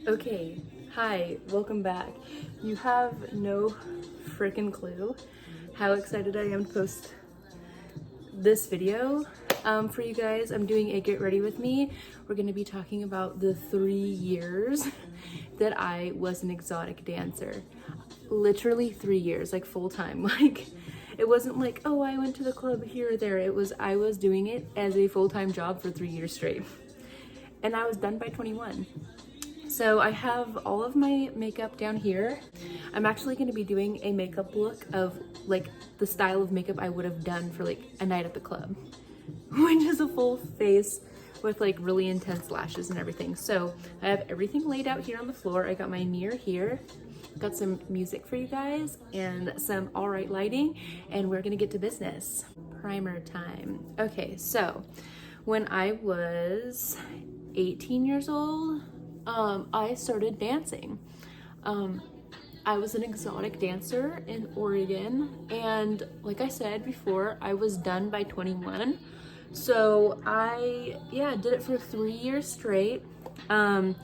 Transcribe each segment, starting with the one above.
Okay, hi, welcome back. You have no freaking clue how excited I am to post this video for you guys. I'm doing a get ready with me. We're gonna be talking about the 3 years that I was an exotic dancer. Literally 3 years, like full time. Like, it wasn't like, oh, I went to the club here or there. I was doing it as a full-time job for 3 years straight. And I was done by 21. So I have all of my makeup down here. I'm actually going to be doing a makeup look of like the style of makeup I would have done for like a night at the club, which is a full face with like really intense lashes and everything. So I have everything laid out here on the floor. I got my mirror here, got some music for you guys and some all right lighting, and we're gonna get to business. Primer time. Okay, so when I was 18 years old, I started dancing. I was an exotic dancer in Oregon, and like I said before, I was done by 21. So I did it for 3 years straight. And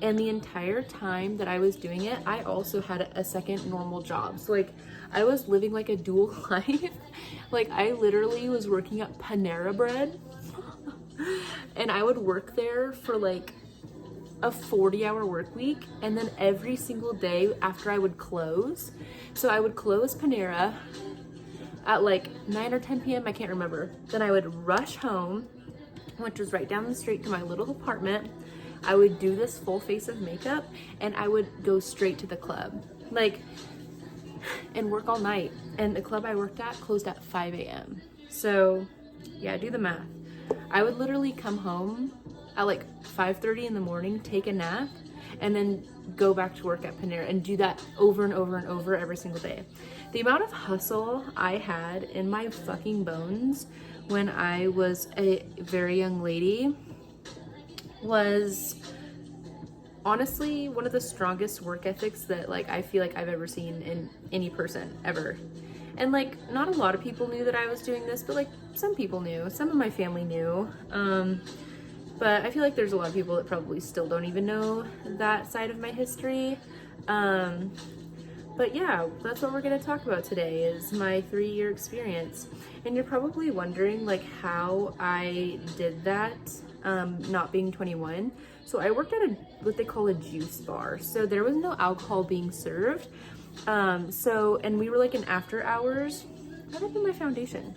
the entire time that I was doing it, I also had a second normal job. So like I was living like a dual life. Like I literally was working at Panera Bread and I would work there for like a 40-hour work week, and then every single day after I would close. So I would close Panera at like 9 or 10 p.m. I can't remember. Then I would rush home, which was right down the street to my little apartment. I would do this full face of makeup and I would go straight to the club, like, and work all night. And the club I worked at closed at 5 a.m. So yeah, do the math. I would literally come home at like 5:30 in the morning, take a nap, and then go back to work at Panera and do that over and over and over every single day. The amount of hustle I had in my fucking bones when I was a very young lady was honestly one of the strongest work ethics that like I feel like I've ever seen in any person ever. And like not a lot of people knew that I was doing this, but like some people knew, some of my family knew. But I feel like there's a lot of people that probably still don't even know that side of my history. But yeah, that's what we're gonna talk about today is my 3-year experience. And you're probably wondering like how I did that, not being 21. So I worked at what they call a juice bar. So there was no alcohol being served. And we were like in after hours. What happened to my foundation?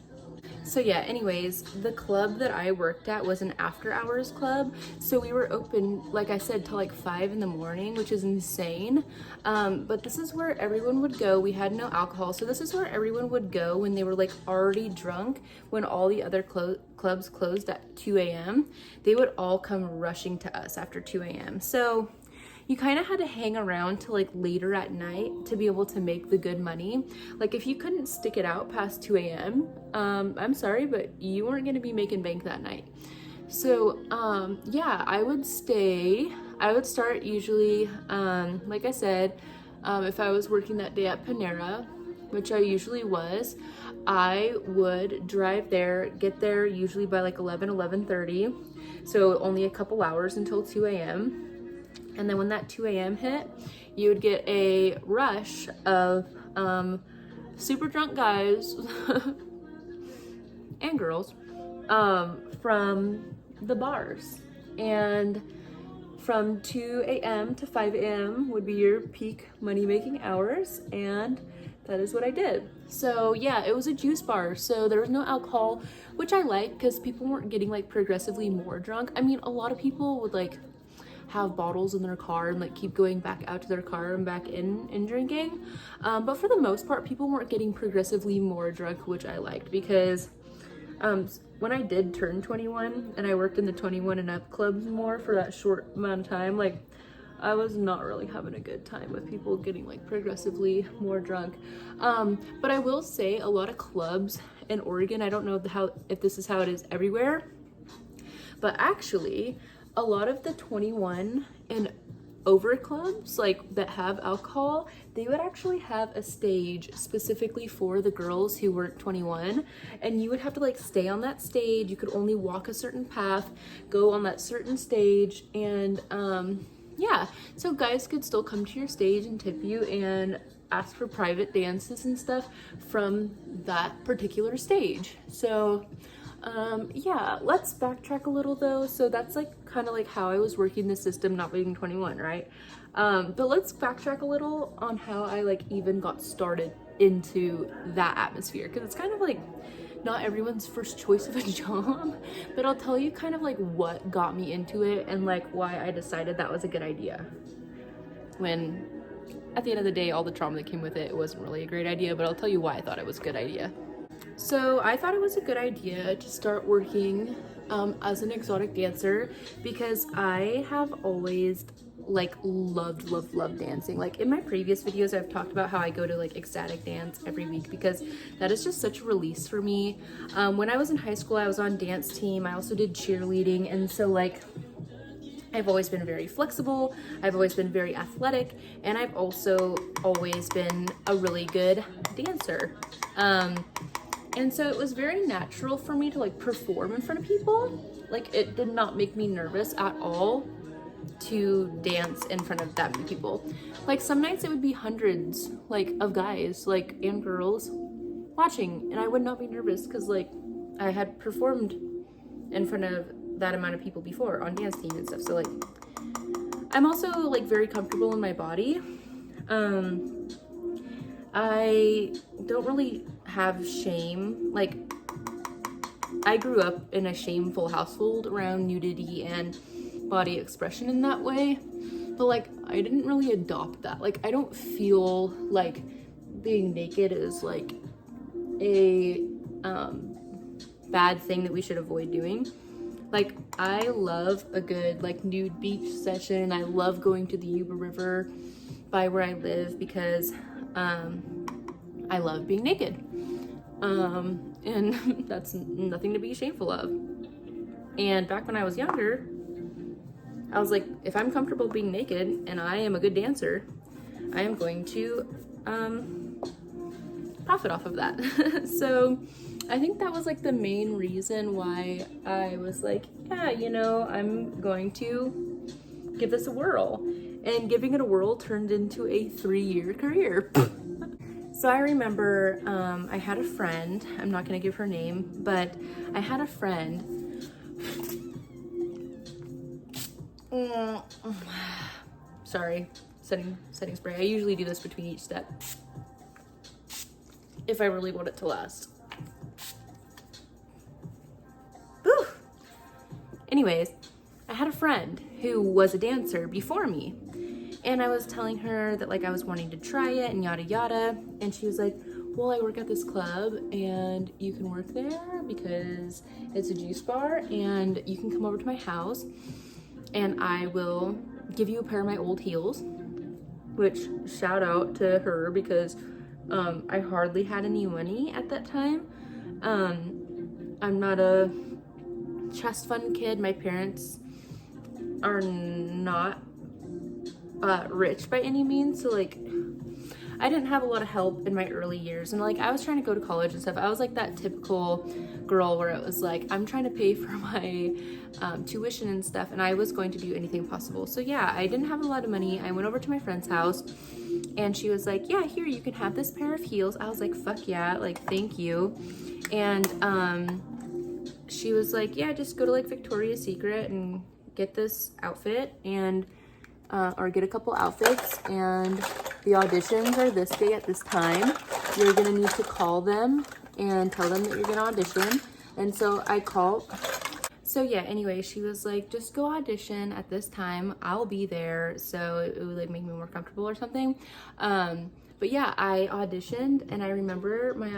So yeah, anyways, the club that I worked at was an after hours club. So we were open, like I said, till like 5 in the morning, which is insane. But this is where everyone would go. We had no alcohol. So this is where everyone would go when they were like already drunk, when all the other clubs closed at 2 a.m. They would all come rushing to us after 2 a.m. So you kind of had to hang around till like later at night to be able to make the good money. Like if you couldn't stick it out past 2 a.m., I'm sorry, but you weren't gonna be making bank that night. So yeah, I would start usually, like I said, if I was working that day at Panera, which I usually was, I would drive there, get there usually by like 11:30. So only a couple hours until 2 a.m. And then when that 2 a.m. hit, you would get a rush of super drunk guys and girls from the bars. And from 2 a.m. to 5 a.m. would be your peak money-making hours, and that is what I did. So yeah, it was a juice bar, so there was no alcohol, which I liked because people weren't getting like progressively more drunk. I mean, a lot of people would like have bottles in their car and like keep going back out to their car and back in and drinking, but for the most part people weren't getting progressively more drunk, which I liked because when I did turn 21 and I worked in the 21 and up clubs more for that short amount of time, like I was not really having a good time with people getting like progressively more drunk. But I will say a lot of clubs in Oregon, I don't know if this is how it is everywhere, but actually a lot of the 21 and over clubs like that have alcohol, they would actually have a stage specifically for the girls who weren't 21, and you would have to like stay on that stage. You could only walk a certain path, go on that certain stage, and yeah, so guys could still come to your stage and tip you and ask for private dances and stuff from that particular stage. So yeah, let's backtrack a little though. So that's like kind of like how I was working the system not being 21, right? But let's backtrack a little on how I like even got started into that atmosphere, because it's kind of like not everyone's first choice of a job, but I'll tell you kind of like what got me into it and like why I decided that was a good idea. When at the end of the day, all the trauma that came with it, it wasn't really a great idea, but I'll tell you why I thought it was a good idea. So I thought it was a good idea to start working as an exotic dancer because I have always like loved dancing. Like in my previous videos, I've talked about how I go to like ecstatic dance every week because that is just such a release for me. When I was in high school, I was on dance team. I also did cheerleading, and so like I've always been very flexible, I've always been very athletic, and I've also always been a really good dancer. And so it was very natural for me to like perform in front of people. Like it did not make me nervous at all to dance in front of that many people. Like some nights it would be hundreds like of guys like and girls watching, and I would not be nervous because like I had performed in front of that amount of people before on dance team and stuff. So like I'm also like very comfortable in my body. I don't really have shame. Like I grew up in a shameful household around nudity and body expression in that way, but like I didn't really adopt that. Like I don't feel like being naked is like a bad thing that we should avoid doing. Like I love a good like nude beach session. I love going to the Yuba River by where I live because I love being naked, and that's nothing to be shameful of. And back when I was younger, I was like, if I'm comfortable being naked and I am a good dancer, I am going to profit off of that. So I think that was like the main reason why I was like, yeah, you know, I'm going to give this a whirl. And giving it a whirl turned into a 3-year career. So I remember I had a friend, I'm not gonna give her name, but I had a friend. Sorry, setting spray. I usually do this between each step if I really want it to last. Whew. Anyways, I had a friend who was a dancer before me, and I was telling her that like I was wanting to try it and yada yada, and she was like, well, I work at this club and you can work there because it's a juice bar, and you can come over to my house and I will give you a pair of my old heels, which shout out to her because I hardly had any money at that time. I'm not a trust fund kid. My parents are not rich by any means, so like I didn't have a lot of help in my early years, and like I was trying to go to college and stuff. I was like that typical girl where it was like I'm trying to pay for my tuition and stuff, and I was going to do anything possible. So yeah, I didn't have a lot of money. I went over to my friend's house and she was like, yeah, here, you can have this pair of heels. I was like, fuck yeah, like thank you. And she was like, yeah, just go to like Victoria's Secret and get this outfit and or get a couple outfits, and the auditions are this day at this time. You're gonna need to call them and tell them that you're gonna audition. And so I called. So yeah, anyway, she was like, just go audition at this time, I'll be there, so it would like make me more comfortable or something. But yeah, I auditioned, and I remember my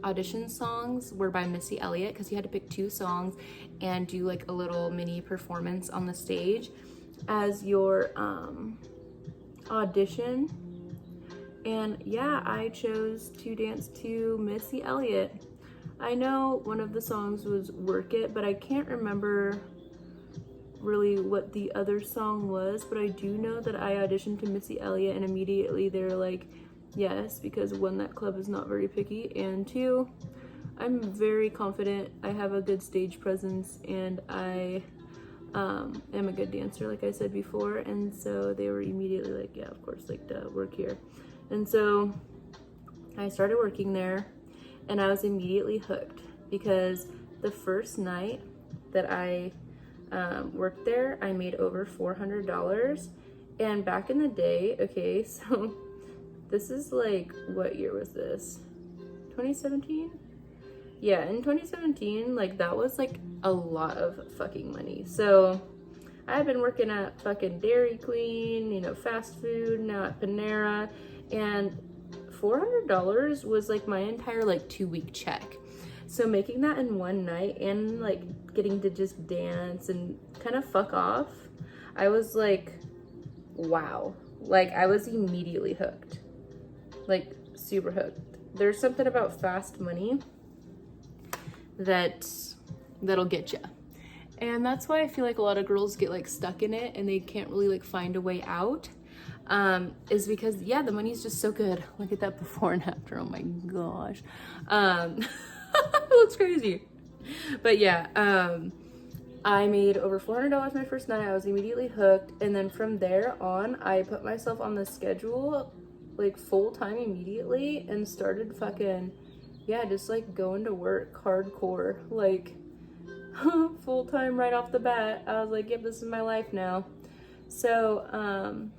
audition songs were by Missy Elliott, because you had to pick 2 songs and do like a little mini performance on the stage as your audition. And yeah, I chose to dance to Missy Elliott. I know one of the songs was Work It, but I can't remember really what the other song was, but I do know that I auditioned to Missy Elliott, and immediately they're like, yes, because 1, that club is not very picky, and 2, I'm very confident, I have a good stage presence, and I am a good dancer, like I said before, and so they were immediately like, yeah, of course, like, to work here. And so I started working there, and I was immediately hooked, because the first night that I worked there, I made over $400. And back in the day, okay, so this is like, what year was this? 2017? Yeah, in 2017, like, that was like a lot of fucking money. So I had been working at fucking Dairy Queen, you know, fast food, now at Panera, and $400 was like my entire like 2-week check. So making that in one night and like getting to just dance and kind of fuck off, I was like, wow. Like, I was immediately hooked, like super hooked. There's something about fast money that'll get you. And that's why I feel like a lot of girls get like stuck in it and they can't really like find a way out, is because, yeah, the money's just so good. Look at that before and after. Oh my gosh. It looks crazy. But yeah, I made over $400 my first night. I was immediately hooked. And then from there on, I put myself on the schedule like full time immediately and started fucking, yeah, just like going to work hardcore, like full time right off the bat. I was like, yep, this is my life now. So,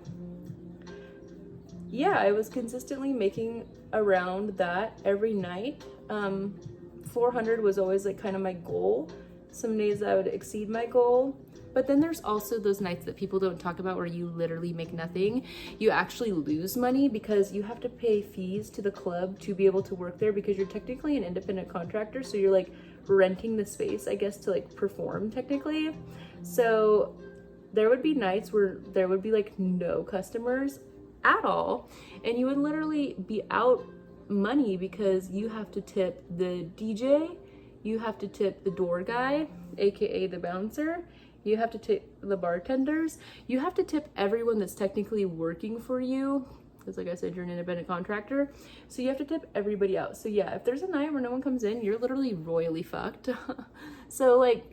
yeah, I was consistently making around that every night. 400 was always like kind of my goal. Some days I would exceed my goal. But then there's also those nights that people don't talk about where you literally make nothing. You actually lose money because you have to pay fees to the club to be able to work there, because you're technically an independent contractor. So you're like renting the space, I guess, to like perform technically. So there would be nights where there would be like no customers at all. And you would literally be out money because you have to tip the DJ, you have to tip the door guy, aka the bouncer, you have to tip the bartenders, you have to tip everyone that's technically working for you, because like I said, you're an independent contractor, so you have to tip everybody out. So yeah, if there's a night where no one comes in, you're literally royally fucked. So like,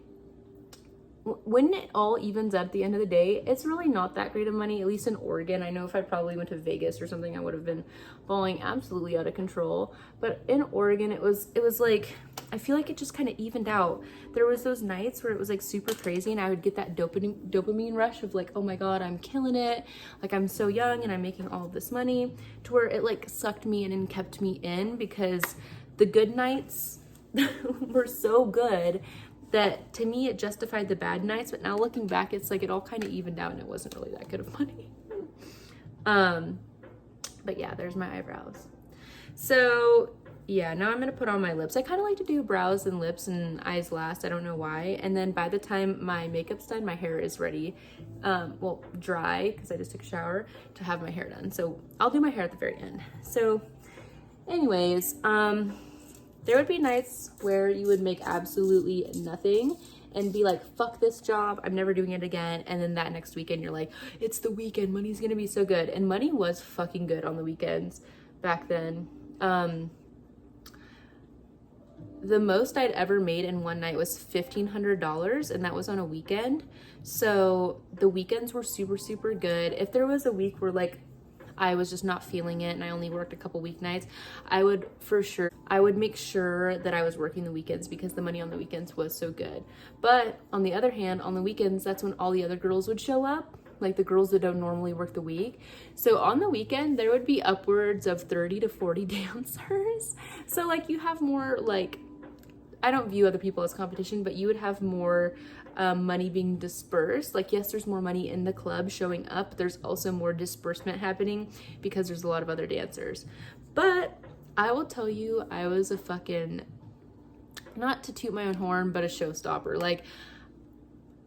when it all evens out at the end of the day, it's really not that great of money, at least in Oregon. I know if I probably went to Vegas or something, I would have been falling absolutely out of control. But in Oregon, it was like, I feel like it just kind of evened out. There was those nights where it was like super crazy and I would get that dopamine rush of like, oh my God, I'm killing it. Like, I'm so young and I'm making all of this money, to where it like sucked me in and kept me in, because the good nights were so good that to me it justified the bad nights. But now looking back, it's like it all kind of evened out and it wasn't really that good of money. But yeah, there's my eyebrows. So yeah, now I'm gonna put on my lips. I kind of like to do brows and lips and eyes last. I don't know why. And then by the time my makeup's done, my hair is ready, well, dry, because I just took a shower, to have my hair done. So I'll do my hair at the very end. So anyways, there would be nights where you would make absolutely nothing and be like, fuck this job, I'm never doing it again. And then that next weekend, you're like, it's the weekend, money's gonna be so good. And money was fucking good on the weekends back then. The most I'd ever made in one night was $1,500, and that was on a weekend. So the weekends were super, super good. If there was a week where like I was just not feeling it and I only worked a couple weeknights, I would make sure that I was working the weekends, because the money on the weekends was so good. But on the other hand, on the weekends, that's when all the other girls would show up, like the girls that don't normally work the week. So on the weekend, there would be upwards of 30 to 40 dancers. So like, you have more, like, I don't view other people as competition, but you would have more money being dispersed. Like, yes, there's more money in the club showing up. There's also more disbursement happening because there's a lot of other dancers. But I will tell you, I was a fucking, not to toot my own horn, but a showstopper. Like,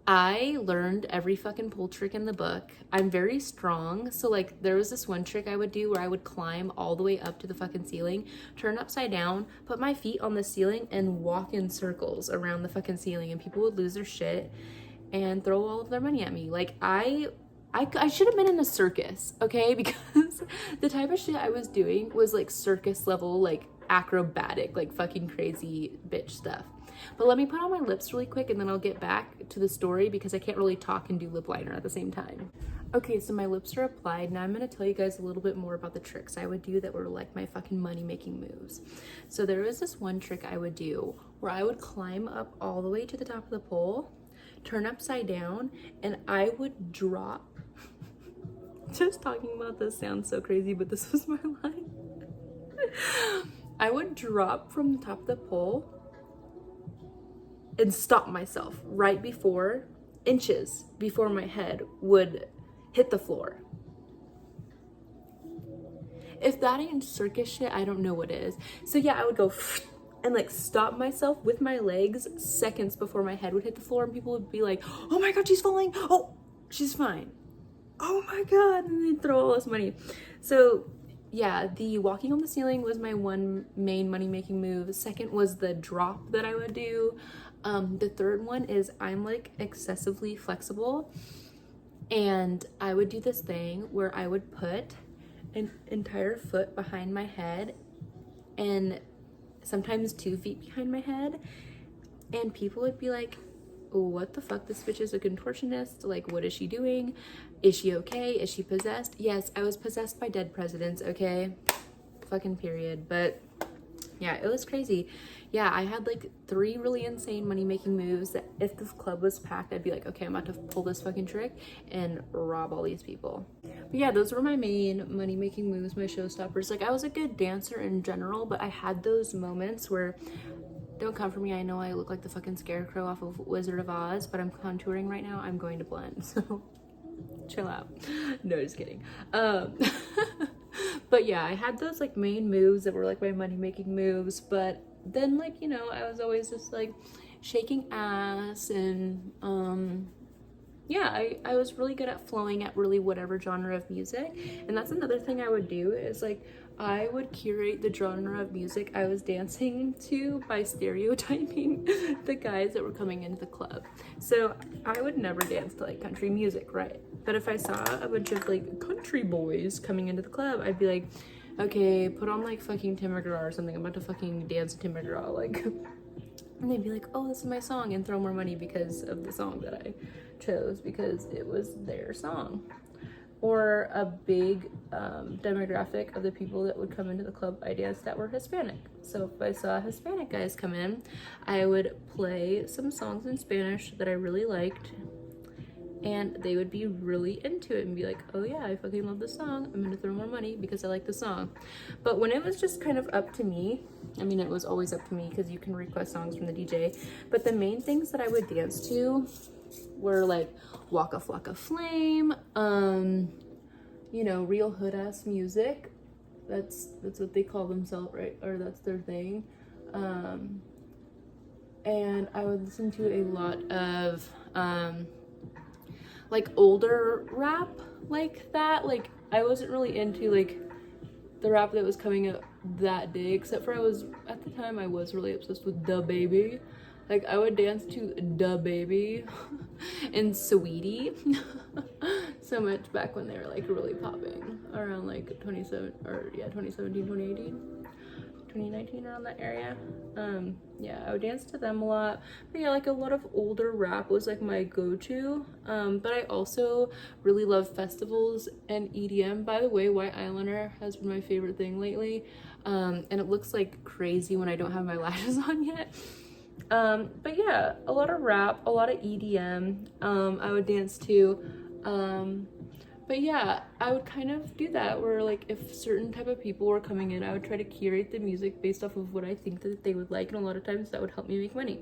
I learned every fucking pole trick in the book. I'm very strong. So like, there was this one trick I would do where I would climb all the way up to the fucking ceiling, turn upside down, put my feet on the ceiling, and walk in circles around the fucking ceiling, and people would lose their shit and throw all of their money at me. Like, I should have been in a circus, okay? Because the type of shit I was doing was like circus level, like acrobatic, like fucking crazy bitch stuff. But let me put on my lips really quick and then I'll get back to the story because I can't really talk and do lip liner at the same time. Okay, so my lips are applied. Now I'm gonna tell you guys a little bit more about the tricks I would do that were like my fucking money making moves. So there was this one trick I would do where I would climb up all the way to the top of the pole, turn upside down, and I would drop. Just talking about this sounds so crazy, but this was my line. I would drop from the top of the pole and stop myself right before, inches before my head would hit the floor. If that ain't circus shit, I don't know what is. So yeah, I would go and like stop myself with my legs seconds before my head would hit the floor, and people would be like, oh my god, she's falling. Oh, she's fine. Oh my god, and they'd throw all this money. So yeah, the walking on the ceiling was my one main money making move. Second was the drop that I would do. The third one is I'm like excessively flexible, and I would do this thing where I would put an entire foot behind my head and sometimes 2 feet behind my head, and people would be like, what the fuck, this bitch is a contortionist, like what is she doing? Is she okay? Is she possessed? Yes, I was possessed by dead presidents, okay? Fucking period. But yeah, it was crazy. Yeah, I had like 3 really insane money making moves that if the club was packed, I'd be like, okay, I'm about to pull this fucking trick and rob all these people. But yeah, those were my main money making moves, my showstoppers. Like I was a good dancer in general, but I had those moments where, don't come for me, I know I look like the fucking scarecrow off of Wizard of Oz, but I'm contouring right now. I'm going to blend, so chill out. No, just kidding. But yeah, I had those like main moves that were like my money making moves, but then like, you know, I was always just like shaking ass and yeah, I was really good at flowing at really whatever genre of music. And that's another thing I would do is like I would curate the genre of music I was dancing to by stereotyping the guys that were coming into the club. So I would never dance to like country music, right? But if I saw a bunch of like country boys coming into the club, I'd be like, okay, put on like fucking Tim McGraw or something. I'm about to fucking dance to Tim McGraw, like. And they'd be like, oh, this is my song, and throw more money because of the song that I chose because it was their song. Or a big demographic of the people that would come into the club I danced that were Hispanic. So if I saw Hispanic guys come in, I would play some songs in Spanish that I really liked, and they would be really into it and be like, oh yeah, I fucking love this song, I'm gonna throw more money because I like the song. But when it was just kind of up to me, I mean, it was always up to me because you can request songs from the DJ, but the main things that I would dance to were like Waka Flocka Flame, you know, real hood ass music. That's what they call themselves, right? Or that's their thing. And I would listen to a lot of like older rap like that. Like I wasn't really into like the rap that was coming out that day, except for at the time I was really obsessed with Da Baby. Like I would dance to Da Baby and Sweetie so much back when they were like really popping around like 2017, 2018, 2019, around that area. Yeah, I would dance to them a lot. But yeah, like a lot of older rap was like my go-to. But I also really love festivals and EDM. By the way, white eyeliner has been my favorite thing lately. And it looks like crazy when I don't have my lashes on yet. But yeah, a lot of rap, a lot of EDM, I would dance to. But yeah, I would kind of do that where like if certain type of people were coming in, I would try to curate the music based off of what I think that they would like, and a lot of times that would help me make money.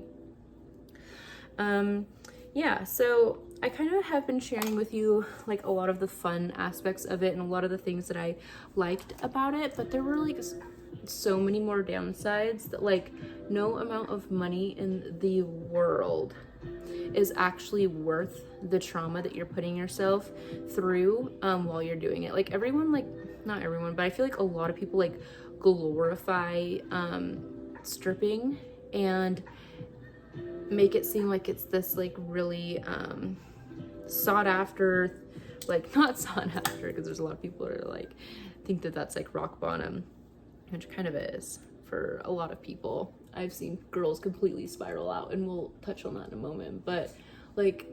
Yeah, so I kind of have been sharing with you like a lot of the fun aspects of it and a lot of the things that I liked about it, but there were like so many more downsides that like no amount of money in the world is actually worth the trauma that you're putting yourself through while you're doing it. Like everyone, like not everyone, but I feel like a lot of people like glorify stripping and make it seem like it's this like really sought after, like not sought after because there's a lot of people that are like think that that's like rock bottom, which kind of is for a lot of people. I've seen girls completely spiral out, and we'll touch on that in a moment. But like,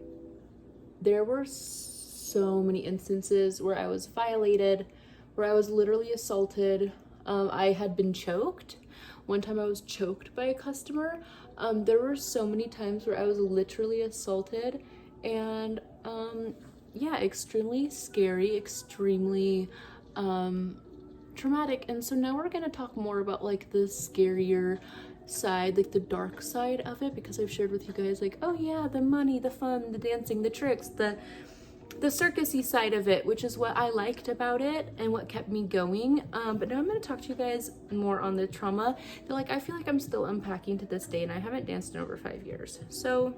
there were so many instances where I was violated, where I was literally assaulted. I had been choked. One time I was choked by a customer. There were so many times where I was literally assaulted, and yeah, extremely scary, extremely traumatic. And so now we're gonna talk more about like the scarier side, like the dark side of it, because I've shared with you guys like, oh yeah, the money, the fun, the dancing, the tricks, the circusy side of it, which is what I liked about it and what kept me going. But now I'm going to talk to you guys more on the trauma that like I feel like I'm still unpacking to this day, and I haven't danced in over 5 years. So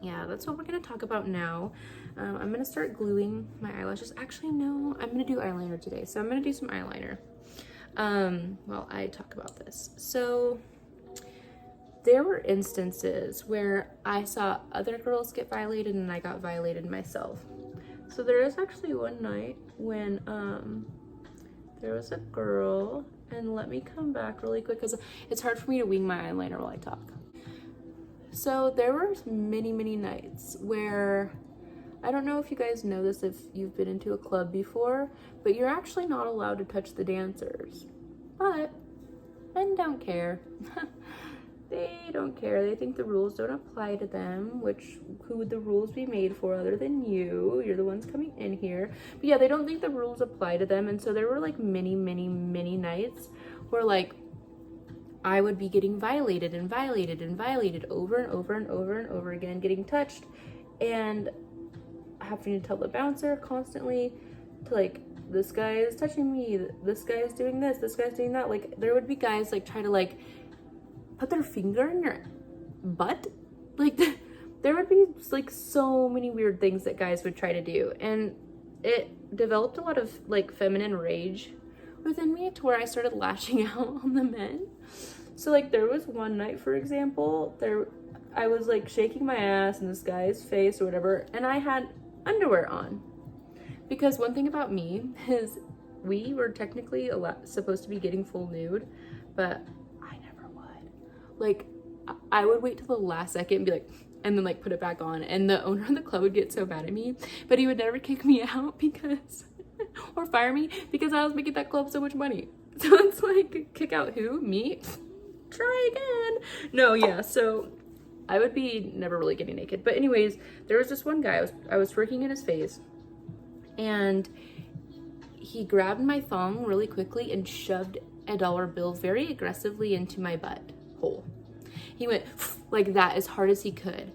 yeah, that's what we're going to talk about now. I'm going to start gluing my eyelashes. Actually, no, I'm going to do eyeliner today. So I'm going to do some eyeliner while I talk about this. So there were instances where I saw other girls get violated and I got violated myself. So there is actually one night when there was a girl, and let me come back really quick because it's hard for me to wing my eyeliner while I talk. So there were many nights where, I don't know if you guys know this if you've been into a club before, but you're actually not allowed to touch the dancers. But men don't care. They don't care. They think the rules don't apply to them, which who would the rules be made for other than you? You're the ones coming in here. But yeah, they don't think the rules apply to them. And so there were like many nights where like I would be getting violated and violated and violated over and over and over and over again, getting touched, and having to tell the bouncer constantly to like, this guy is touching me, this guy is doing this, this guy's doing that. Like there would be guys like try to like put their finger in your butt. Like there would be like so many weird things that guys would try to do, and it developed a lot of like feminine rage within me to where I started lashing out on the men. So like there was one night, for example, I was like shaking my ass in this guy's face or whatever, and I had underwear on, because one thing about me is we were technically supposed to be getting full nude, but like I would wait till the last second and be like, and then like put it back on, and the owner of the club would get so mad at me, but he would never kick me out because or fire me because I was making that club so much money. So it's like, kick out who? Me? Try again. No, yeah, so I would be never really getting naked. But anyways, there was this one guy, I was twerking in his face, and he grabbed my thong really quickly and shoved a dollar bill very aggressively into my butt hole. He went like that as hard as he could.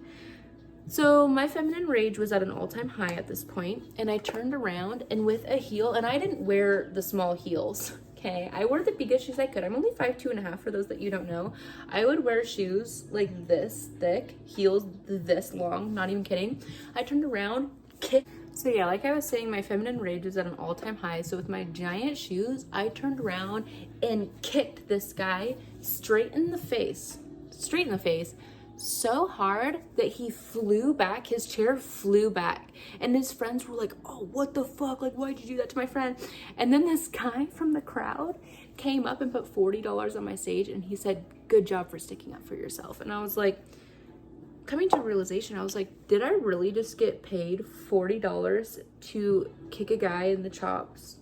So my feminine rage was at an all-time high at this point, and I turned around, and with a heel, and I didn't wear the small heels, okay? I wore the biggest shoes I could. I'm only 5'2.5" for those that you don't know. I would wear shoes like this thick, heels this long, not even kidding. I turned around, kicked. So yeah, like I was saying, my feminine rage was at an all-time high. So with my giant shoes, I turned around and kicked this guy straight in the face, so hard that he flew back, his chair flew back. And his friends were like, oh, what the fuck? Like, why'd you do that to my friend? And then this guy from the crowd came up and put $40 on my stage, and he said, good job for sticking up for yourself. And I was like, coming to a realization, I was like, did I really just get paid $40 to kick a guy in the chops?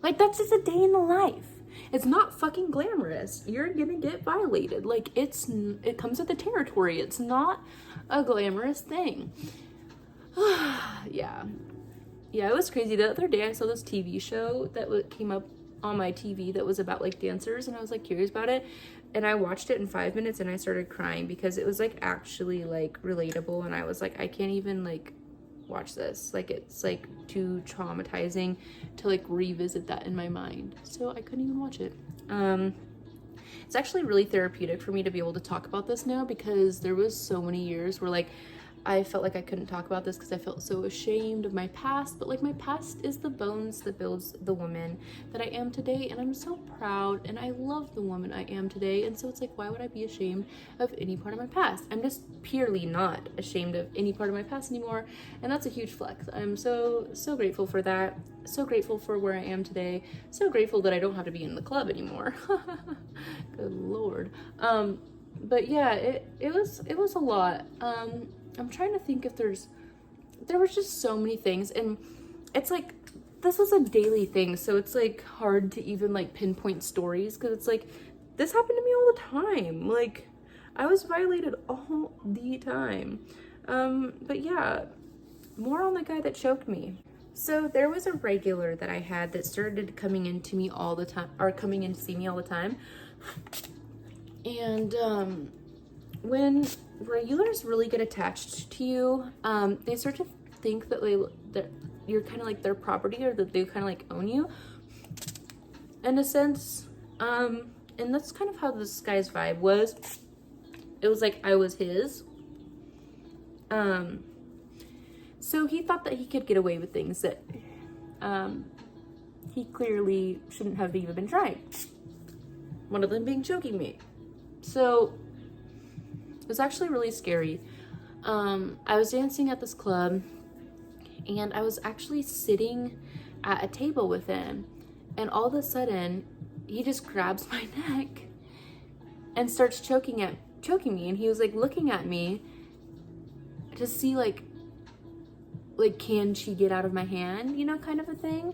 Like, that's just a day in the life. It's not fucking glamorous. You're gonna get violated. Like, it comes with the territory. It's not a glamorous thing. Yeah, it was crazy. The other day I saw this TV show that came up on my TV that was about like dancers, and I was like curious about it, and I watched it in 5 minutes and I started crying because it was like actually like relatable, and I was like, I can't even like watch this. Like, it's like too traumatizing to like revisit that in my mind, so I couldn't even watch it. It's actually really therapeutic for me to be able to talk about this now, because there was so many years where like I felt like I couldn't talk about this because I felt so ashamed of my past, but like my past is the bones that builds the woman that I am today, and I'm so proud and I love the woman I am today. And so it's like, why would I be ashamed of any part of my past? I'm just purely not ashamed of any part of my past anymore, and that's a huge flex. I'm so grateful for that, so grateful for where I am today, so grateful that I don't have to be in the club anymore. Good Lord. But yeah, it was a lot. I'm trying to think if there was just so many things, and it's like, this was a daily thing, so it's like hard to even like pinpoint stories, because it's like, this happened to me all the time. Like, I was violated all the time. But yeah, more on the guy that choked me. So there was a regular that I had that started coming into me all the time, or coming in to see me all the time. And when regulars really get attached to you, they start to think that that you're kind of like their property, or that they kind of like own you in a sense. And that's kind of how this guy's vibe was. It was like I was his. So he thought that he could get away with things that he clearly shouldn't have even been trying. One of them being choking me. So it was actually really scary. I was dancing at this club, and I was actually sitting at a table with him, and all of a sudden he just grabs my neck and starts choking me, and he was like looking at me to see like can she get out of my hand, you know, kind of a thing.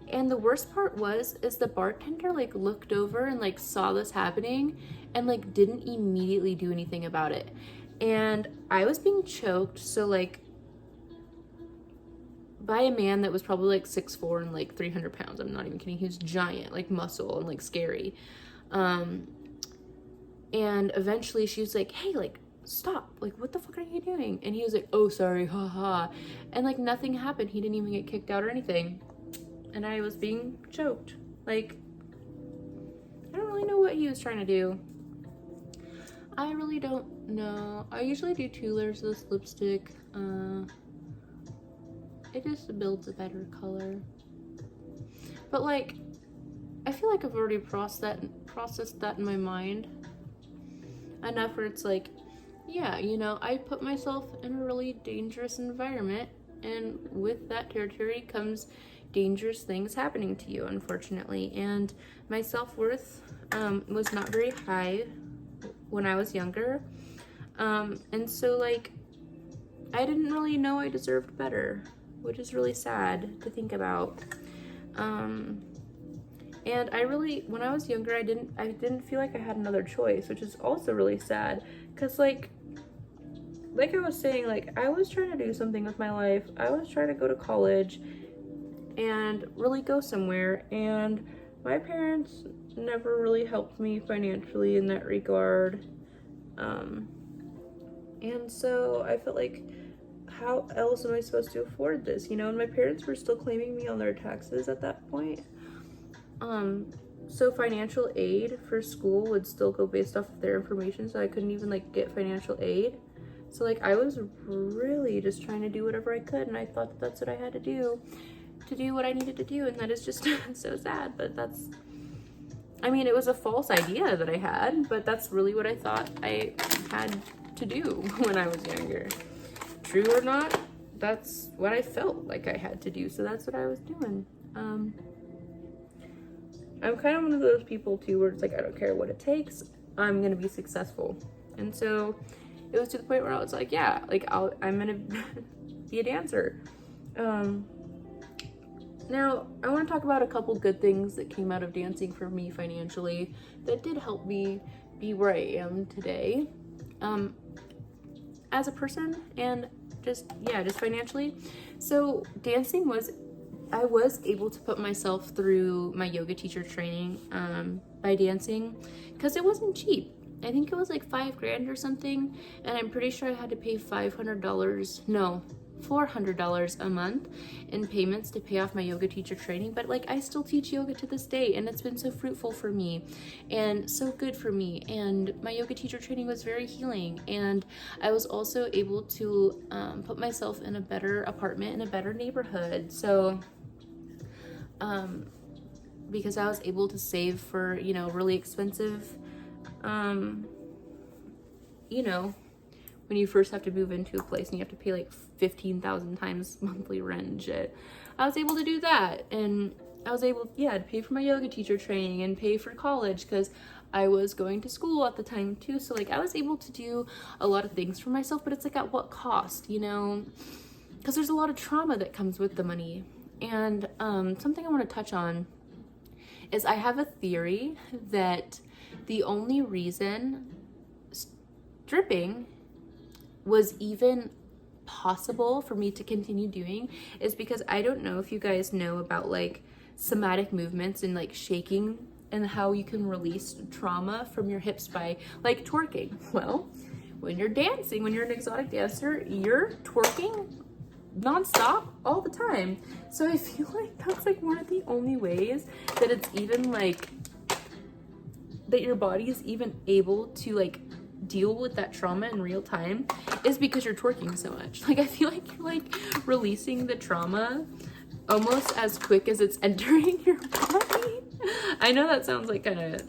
And the worst part is the bartender like looked over and like saw this happening and like didn't immediately do anything about it. And I was being choked, so like by a man that was probably like 6'4" and like 300 pounds. I'm not even kidding. He was giant, like muscle and like scary. And eventually she was like, hey, like, stop, like, what the fuck are you doing? And he was like, oh, sorry, haha. And like nothing happened. He didn't even get kicked out or anything. And I was being choked. Like, I don't really know what he was trying to do. I really don't know. I usually do 2 layers of this lipstick. It just builds a better color. But like, I feel like I've already processed that in my mind enough where it's like, yeah, you know, I put myself in a really dangerous environment, and with that territory comes dangerous things happening to you, unfortunately. And my self-worth was not very high when I was younger, and so like I didn't really know I deserved better, which is really sad to think about. And I really, when I was younger, I didn't feel like I had another choice, which is also really sad, because like I was saying, like, I was trying to do something with my life. I was trying to go to college and really go somewhere, and my parents never really helped me financially in that regard. And so I felt like, how else am I supposed to afford this, you know? And my parents were still claiming me on their taxes at that point. So financial aid for school would still go based off of their information, so I couldn't even like get financial aid. So like I was really just trying to do whatever I could, and I thought that that's what I had to do what I needed to do, and that is just so sad. But that's, I mean, it was a false idea that I had, but that's really what I thought I had to do when I was younger. True or not, that's what I felt like I had to do, so that's what I was doing. I'm kind of one of those people too where it's like, I don't care what it takes, I'm gonna be successful. And so it was to the point where I was like, yeah, like I'm gonna be a dancer. Now I want to talk about a couple good things that came out of dancing for me financially that did help me be where I am today, as a person, and just financially. So dancing I was able to put myself through my yoga teacher training by dancing, because it wasn't cheap. I think it was like $5,000 or something, and I'm pretty sure I had to pay $500. No, $400 a month in payments to pay off my yoga teacher training, but like I still teach yoga to this day, and it's been so fruitful for me and so good for me, and my yoga teacher training was very healing, and I was also able to put myself in a better apartment in a better neighborhood. So because I was able to save for, you know, really expensive, you know, when you first have to move into a place and you have to pay like 15,000 times monthly rent and shit. I was able to do that, and I was able, yeah, to pay for my yoga teacher training and pay for college because I was going to school at the time too. So like I was able to do a lot of things for myself, but it's like at what cost, you know? Because there's a lot of trauma that comes with the money. And something I want to touch on is I have a theory that the only reason stripping was even possible for me to continue doing is because I don't know if you guys know about like somatic movements and like shaking and how you can release trauma from your hips by like twerking. Well, when you're dancing, when you're an exotic dancer, you're twerking nonstop all the time. So I feel like that's like one of the only ways that it's even like that your body is even able to like deal with that trauma in real time is because you're twerking so much. Like I feel like you're like releasing the trauma almost as quick as it's entering your body. I know that sounds like kind of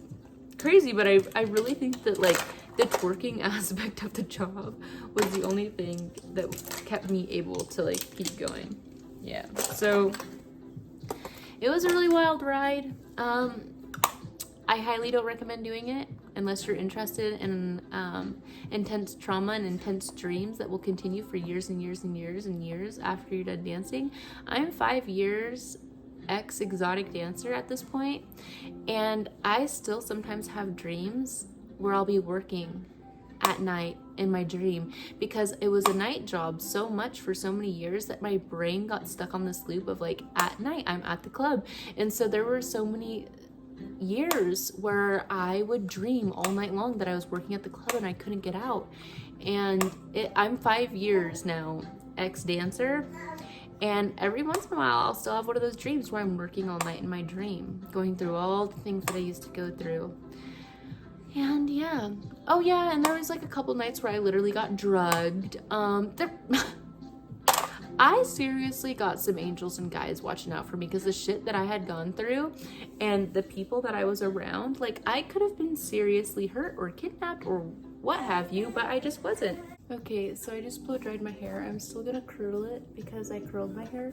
crazy, but I really think that like the twerking aspect of the job was the only thing that kept me able to like keep going. Yeah, so it was a really wild ride. I highly don't recommend doing it unless you're interested in intense trauma and intense dreams that will continue for years and years and years and years after you're done dancing. I'm 5 years ex-exotic dancer at this point, and I still sometimes have dreams where I'll be working at night in my dream because it was a night job so much for so many years that my brain got stuck on this loop of like at night I'm at the club. And so there were so many years where I would dream all night long that I was working at the club and I couldn't get out. And I'm 5 years now ex-dancer, and every once in a while I'll still have one of those dreams where I'm working all night in my dream, going through all the things that I used to go through. And yeah, oh yeah, and there was like a couple nights where I literally got drugged. I seriously got some angels and guys watching out for me because the shit that I had gone through and the people that I was around, like I could have been seriously hurt or kidnapped or what have you, but I just wasn't. Okay, so I just blow dried my hair. I'm still gonna curl it because I curled my hair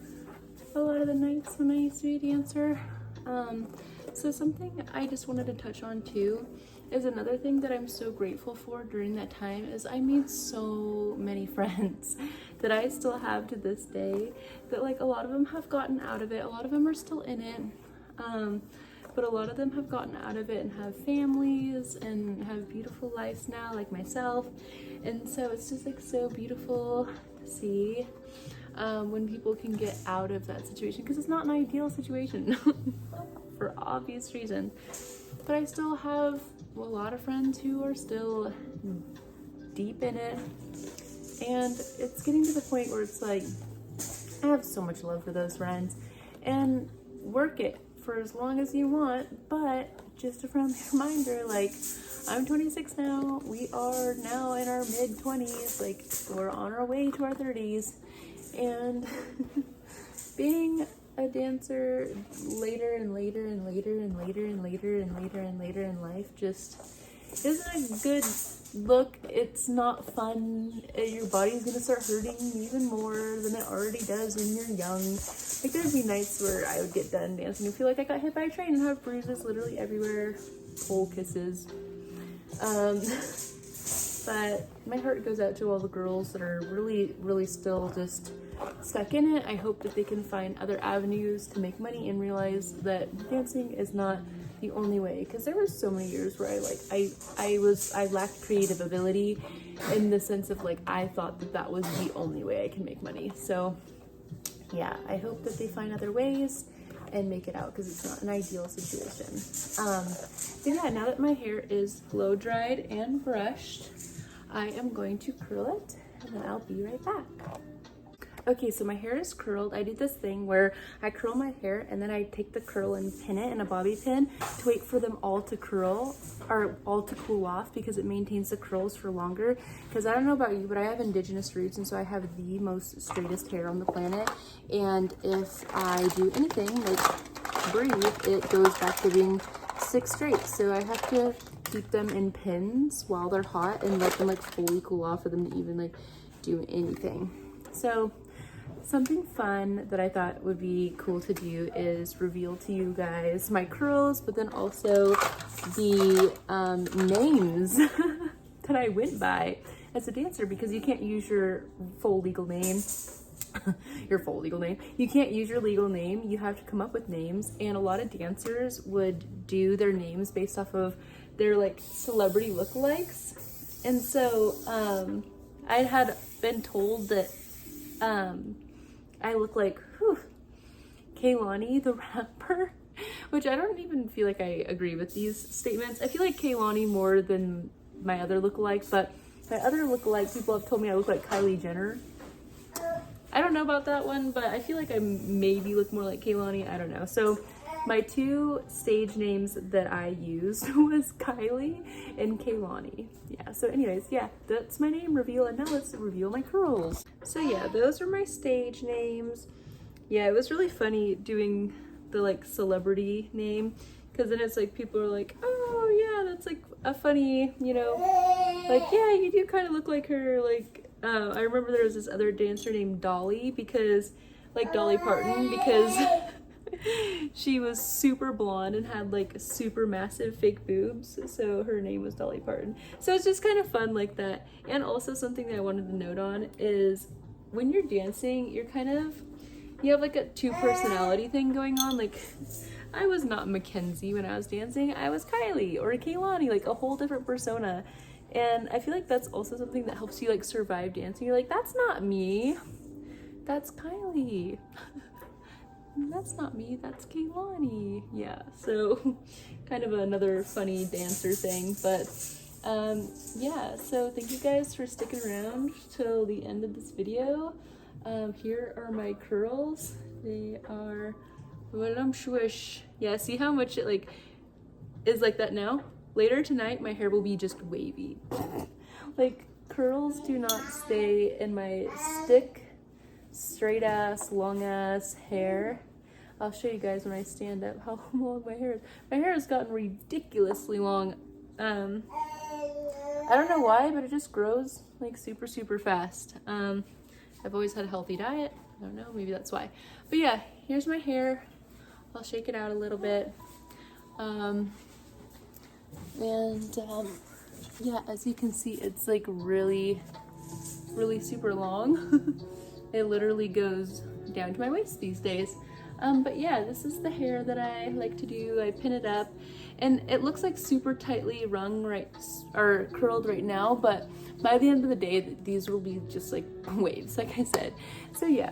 a lot of the nights when I used to be a dancer. So something I just wanted to touch on too is another thing that I'm so grateful for during that time is I made so many friends that I still have to this day, that like a lot of them have gotten out of it, a lot of them are still in it, but a lot of them have gotten out of it and have families and have beautiful lives now, like myself. And so it's just like so beautiful to see when people can get out of that situation, because it's not an ideal situation for obvious reasons. But I still have a lot of friends who are still deep in it, and it's getting to the point where it's like I have so much love for those friends, and work it for as long as you want. But just a friendly reminder, like I'm 26 now, we are now in our mid-20s, like we're on our way to our 30s, and being a dancer later and later and later and later and later and later and later in life just isn't a good look. It's not fun. Your body's gonna start hurting even more than it already does when you're young. Like there'd be nights where I would get done dancing and feel like I got hit by a train and have bruises literally everywhere, pole kisses. But my heart goes out to all the girls that are really still just stuck in it. I hope that they can find other avenues to make money and realize that dancing is not the only way, because there were so many years where I lacked creative ability in the sense of like I thought that was the only way I can make money. So yeah, I hope that they find other ways and make it out, because it's not an ideal situation. So yeah, now that my hair is blow dried and brushed, I am going to curl it and then I'll be right back. Okay, so my hair is curled. I do this thing where I curl my hair and then I take the curl and pin it in a bobby pin to wait for them all to curl or all to cool off, because it maintains the curls for longer. Because I don't know about you, but I have indigenous roots, and so I have the most straightest hair on the planet. And if I do anything like breathe, it goes back to being 6 straight. So I have to keep them in pins while they're hot and let them like fully cool off for them to even like do anything. So something fun that I thought would be cool to do is reveal to you guys my curls, but then also the names that I went by as a dancer, because you can't use your full legal name. Your full legal name. You can't use your legal name. You have to come up with names, and a lot of dancers would do their names based off of their like celebrity lookalikes. And so I had been told that I look like Kehlani the rapper, which I don't even feel like I agree with these statements. I feel like Kehlani more than my other lookalike, but my other lookalike, people have told me I look like Kylie Jenner. I don't know about that one, but I feel like I maybe look more like Kehlani. I don't know. So my 2 stage names that I used was Kylie and Kehlani. Yeah, so anyways, yeah, that's my name reveal, and now let's reveal my curls. So yeah, those are my stage names. Yeah, it was really funny doing the like celebrity name, because then it's like people are like, oh yeah, that's like a funny, you know, like, yeah, you do kind of look like her. Like I remember there was this other dancer named Dolly, because like Dolly Parton, because she was super blonde and had like super massive fake boobs, so her name was Dolly Parton. So it's just kind of fun like that. And also something that I wanted to note on is when you're dancing, you have like a 2 personality thing going on. Like I was not Mackenzie when I was dancing, I was Kylie or Kehlani, like a whole different persona. And I feel like that's also something that helps you like survive dancing. You're like, that's not me, that's Kylie. That's not me, that's Kehlani. Yeah, so kind of another funny dancer thing. But yeah, so thank you guys for sticking around till the end of this video. Here are my curls. They are swish. Yeah, see how much it like is like that now? Later tonight my hair will be just wavy. Like curls do not stay in my stick straight ass long ass hair. I'll show you guys when I stand up how long my hair is. My hair has gotten ridiculously long. I don't know why, but it just grows like super fast. I've always had a healthy diet. I don't know, maybe that's why. But yeah, here's my hair. I'll shake it out a little bit. Yeah, as you can see, it's like really super long. It literally goes down to my waist these days. But yeah, this is the hair that I like to do. I pin it up, and it looks like super tightly curled right now, but by the end of the day, these will be just like waves, like I said. So yeah,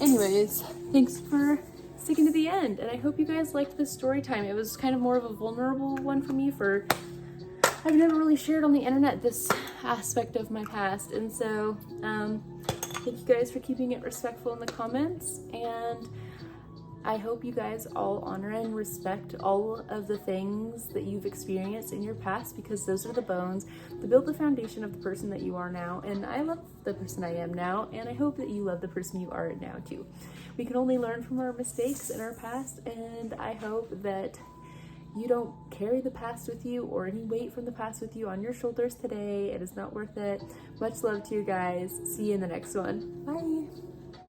anyways, thanks for sticking to the end, and I hope you guys liked this story time. It was kind of more of a vulnerable one for me, I've never really shared on the internet this aspect of my past, and so thank you guys for keeping it respectful in the comments, and I hope you guys all honor and respect all of the things that you've experienced in your past, because those are the bones that build the foundation of the person that you are now. And I love the person I am now, and I hope that you love the person you are now too. We can only learn from our mistakes in our past, and I hope that you don't carry the past with you or any weight from the past with you on your shoulders today. It is not worth it. Much love to you guys. See you in the next one. Bye.